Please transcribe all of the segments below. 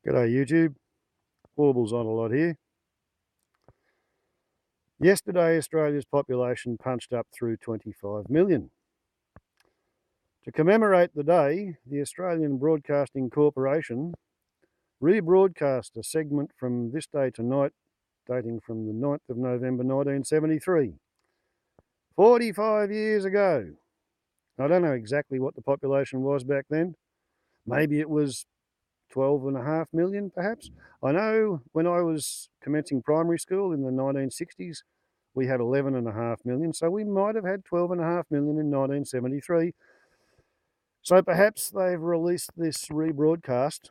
G'day YouTube, Warbles on a lot here. Yesterday Australia's population punched up through 25 million. To commemorate the day, the Australian Broadcasting Corporation rebroadcast a segment from This Day Tonight dating from the 9th of November 1973. 45 years ago. I don't know exactly what the population was back then. Maybe it was 12.5 million perhaps. I know when I was commencing primary school in the 1960s, we had 11.5 million, so we might have had 12.5 million in 1973. So perhaps they've released this rebroadcast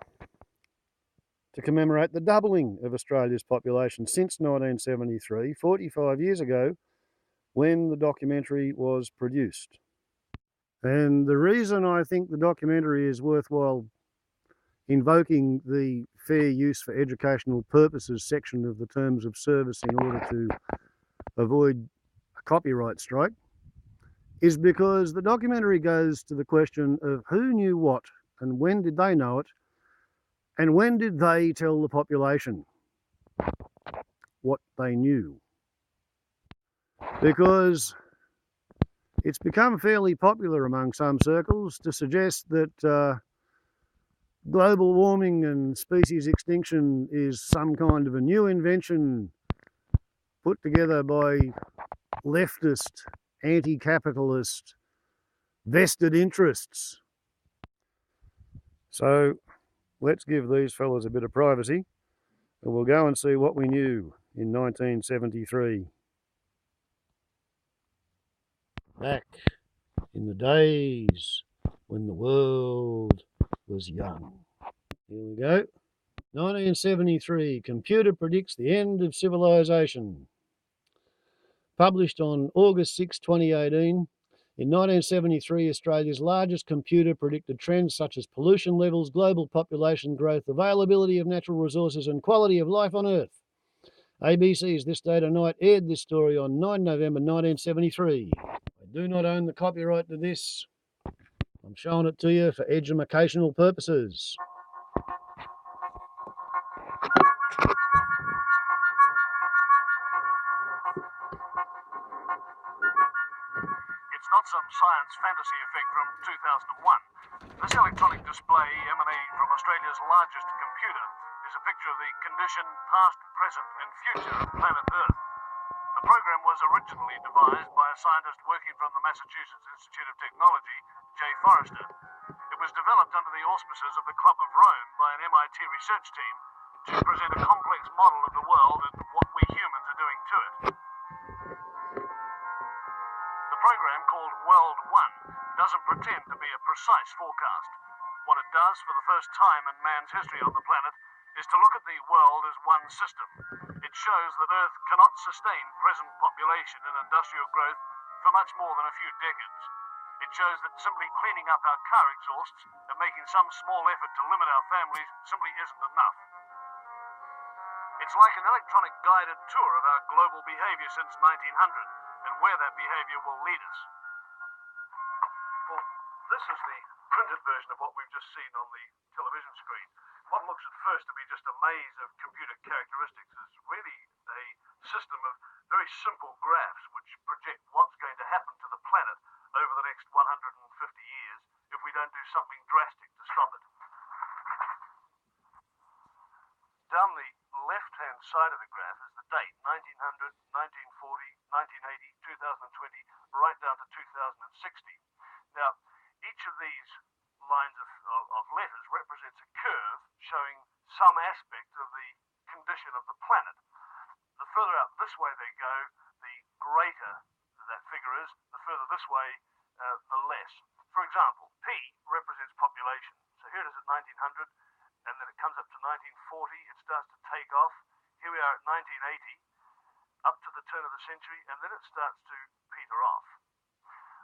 to commemorate the doubling of Australia's population since 1973, 45 years ago, when the documentary was produced. And the reason I think the documentary is worthwhile invoking the fair use for educational purposes section of the terms of service in order to avoid a copyright strike is because the documentary goes to the question of who knew what and when did they know it and when did they tell the population what they knew. Because it's become fairly popular among some circles to suggest that global warming and species extinction is some kind of a new invention put together by leftist, anti-capitalist, vested interests. So let's give these fellas a bit of privacy and we'll go and see what we knew in 1973. Back in the days when the world was young. Here we go. 1973, computer predicts the end of civilization. Published on August 6, 2018, in 1973, Australia's largest computer predicted trends such as pollution levels, global population growth, availability of natural resources, and quality of life on Earth. ABC's This Day Tonight aired this story on 9 November 1973. I do not own the copyright to this. I'm showing it to you for educational purposes. It's not some science fantasy effect from 2001. This electronic display emanating from Australia's largest computer is a picture of the condition, past, present and future of planet Earth. The program was originally devised by a scientist working from the Massachusetts Institute of Technology, Jay Forrester. It was developed under the auspices of the Club of Rome by an MIT research team to present a complex model of the world and what we humans are doing to it. The program, called World 1, doesn't pretend to be a precise forecast. What it does for the first time in man's history on the planet is to look at the world as one system. It shows that Earth cannot sustain present population and industrial growth for much more than a few decades. It shows that simply cleaning up our car exhausts and making some small effort to limit our families simply isn't enough. It's like an electronic guided tour of our global behavior since 1900 and where that behavior will lead us. Well, this is the printed version of what we've just seen on the television screen. What looks at first to be just a maze of computer characteristics is really a system of very simple graphs which project what's going to happen to the planet over the next 150 years if we don't do something drastic to stop it. Down the left-hand side of the graph is the date, 1900, 1940, 1980, 2020, right down to 2060. Now, each of these lines of letters represents a curve showing some aspect of the condition of the planet. The further out this way they go, the greater that figure is. The further this way, the less. For example, P represents population. So here it is at 1900, and then it comes up to 1940, it starts to take off. Here we are at 1980, up to the turn of the century, and then it starts to peter off.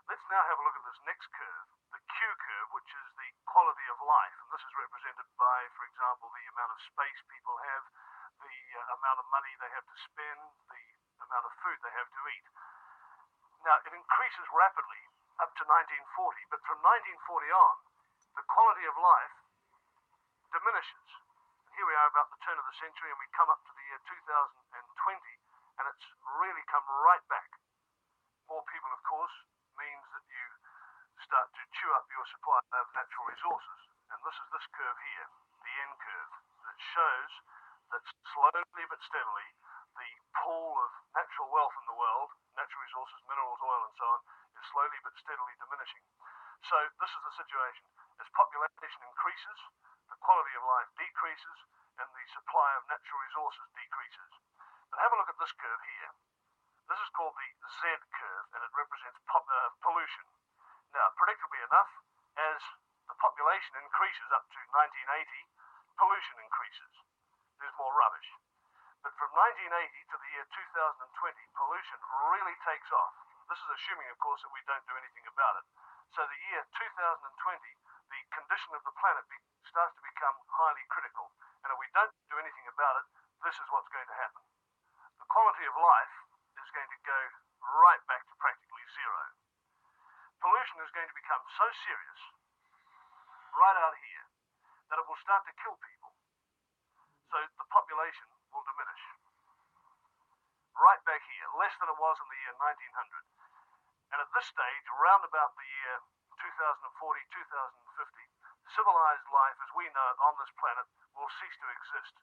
Let's now have a look at this next curve, the Q curve, which is the quality of life. And this is represented by, for example, the amount of space people have, the amount of money they have to spend, the amount of food they have to eat. Now, it increases rapidly up to 1940, but from 1940 on, the quality of life diminishes. here we are about the turn of the century, and we come up to the year 2020, and it's really come right back. More people, of course, means that you start to chew up your supply of natural resources. And this is this curve here, the N curve, that shows that slowly but steadily the pool of natural wealth in the world, natural resources, minerals, oil and so on, is slowly but steadily diminishing. So this is the situation. As population increases, the quality of life decreases, and the supply of natural resources decreases. But have a look at this curve here. This is called the Z curve, and it represents pollution. Now, predictably enough, as the population increases up to 1980, pollution increases. There's more rubbish. But from 1980 to the year 2020, pollution really takes off. This is assuming, of course, that we don't do anything about it. So the year 2020, the condition of the planet starts to become highly critical. And if we don't do anything about it, this is what's going to happen. The quality of life is going to go right back to practically zero. Pollution is going to become so serious, right out here, that it will start to kill people. So the population will diminish. Right back here, less than it was in the year 1900. And at this stage, around about the year 2040, 2050, civilized life as we know it on this planet will cease to exist.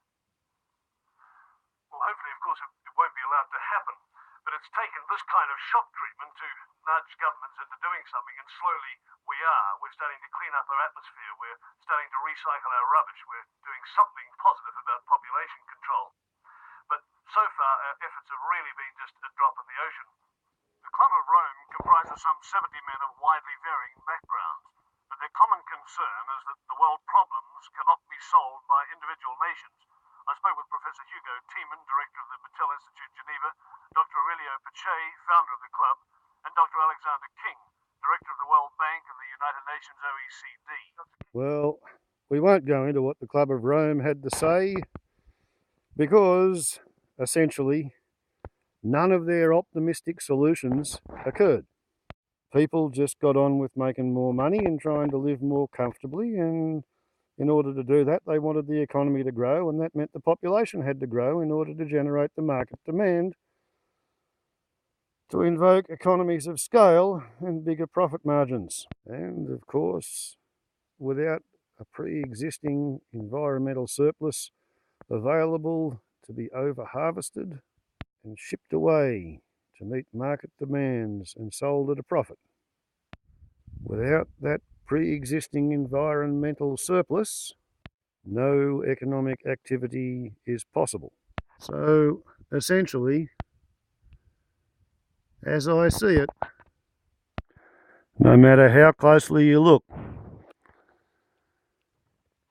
Well, hopefully, of course, it won't be allowed to happen. But it's taken this kind of shock treatment to nudge governments into doing something, and slowly we are. We're starting to clean up our atmosphere. We're starting to recycle our rubbish. We're doing something positive about population control. But so far, our efforts have really been just a drop in the ocean. The Club of Rome comprises some 70 men of widely varying backgrounds, but their common concern is that the world problems cannot be solved by individual nations. I spoke with Professor Hugo Tiemann, director of the Battelle Institute, Geneva, Dr. Aurelio Pache, founder of the club, and Dr. Alexander King, director of the World Bank and the United Nations OECD. Well, we won't go into what the Club of Rome had to say because, essentially, none of their optimistic solutions occurred. People just got on with making more money and trying to live more comfortably, and in order to do that, they wanted the economy to grow, and that meant the population had to grow in order to generate the market demand to invoke economies of scale and bigger profit margins. And of course, without a pre-existing environmental surplus available to be over-harvested and shipped away to meet market demands and sold at a profit. Without that pre-existing environmental surplus, no economic activity is possible. So essentially, as I see it, no matter how closely you look,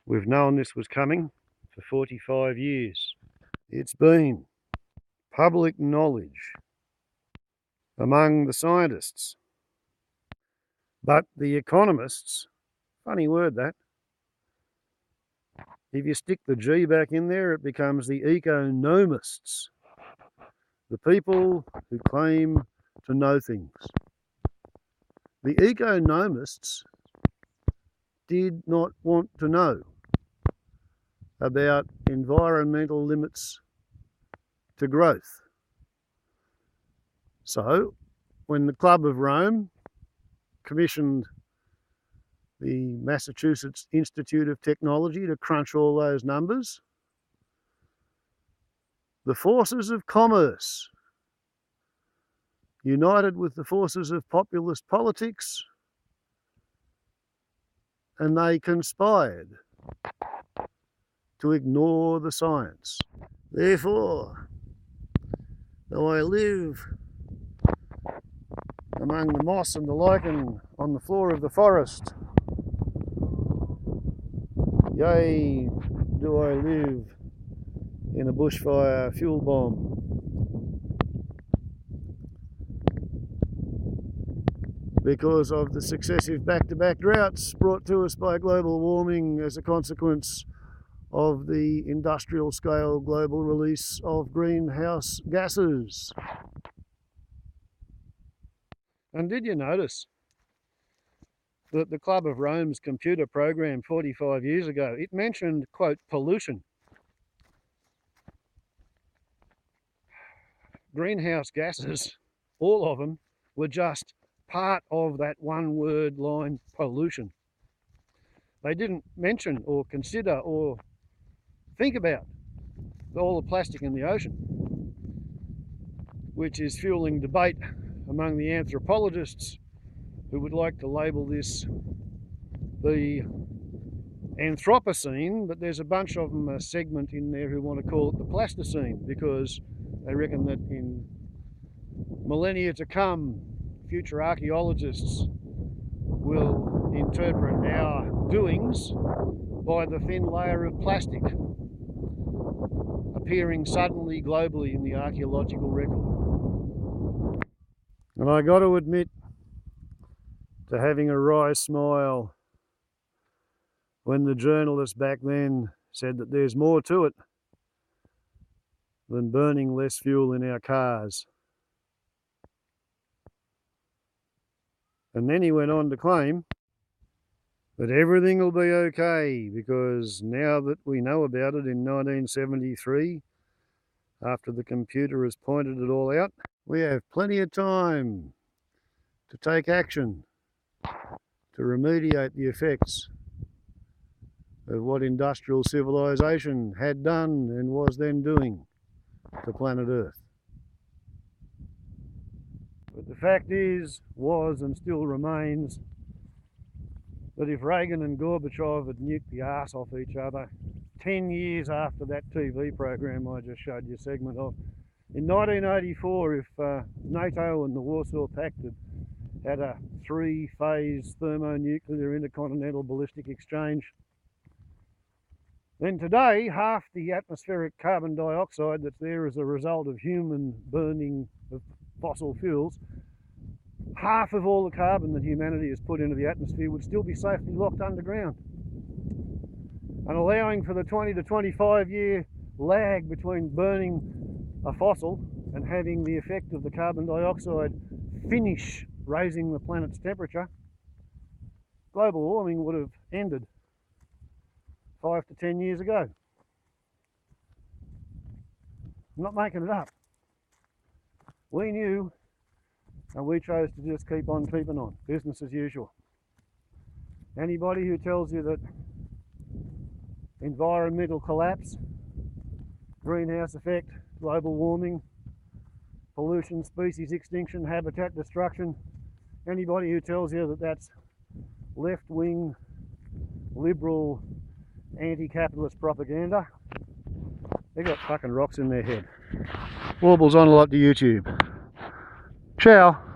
we've known this was coming for 45 years. It's been public knowledge among the scientists. But the economists, funny word that, if you stick the G back in there, it becomes the economists, the people who claim to know things. The economists did not want to know about environmental limits to growth. So, when the Club of Rome commissioned the Massachusetts Institute of Technology to crunch all those numbers, the forces of commerce united with the forces of populist politics, and they conspired to ignore the science. Therefore, though I live among the moss and the lichen on the floor of the forest, yea, do I live in a bushfire fuel bomb. Because of the successive back-to-back droughts brought to us by global warming as a consequence of the industrial scale global release of greenhouse gases. And did you notice that the Club of Rome's computer program 45 years ago, it mentioned, quote, pollution greenhouse gases, all of them, were just part of that one word line pollution. They didn't mention or consider or think about all the plastic in the ocean, which is fueling debate among the anthropologists who would like to label this the Anthropocene, but there's a bunch of them, a segment in there, who want to call it the Plasticine, because they reckon that in millennia to come, future archaeologists will interpret our doings by the thin layer of plastic appearing suddenly globally in the archaeological record. And I got to admit to having a wry smile when the journalist back then said that there's more to it than burning less fuel in our cars. And then he went on to claim that everything will be okay, because now that we know about it in 1973, after the computer has pointed it all out, we have plenty of time to take action to remediate the effects of what industrial civilization had done and was then doing to planet Earth. But the fact is, was and still remains, that if Reagan and Gorbachev had nuked the arse off each other 10 years after that TV program I just showed you a segment of, in 1984, if NATO and the Warsaw Pact had a three-phase thermonuclear intercontinental ballistic exchange, then today half the atmospheric carbon dioxide that's there as a result of human burning of fossil fuels, half of all the carbon that humanity has put into the atmosphere would still be safely locked underground. And allowing for the 20 to 25 year lag between burning a fossil and having the effect of the carbon dioxide finish raising the planet's temperature, global warming would have ended 5 to 10 years ago. I'm not making it up. We knew, and we chose to just keep on keeping on, business as usual. Anybody who tells you that environmental collapse, greenhouse effect, global warming, pollution, species extinction, habitat destruction, anybody who tells you that that's left-wing, liberal, anti-capitalist propaganda, they got fucking rocks in their head. Warbles on a lot to YouTube. Ciao.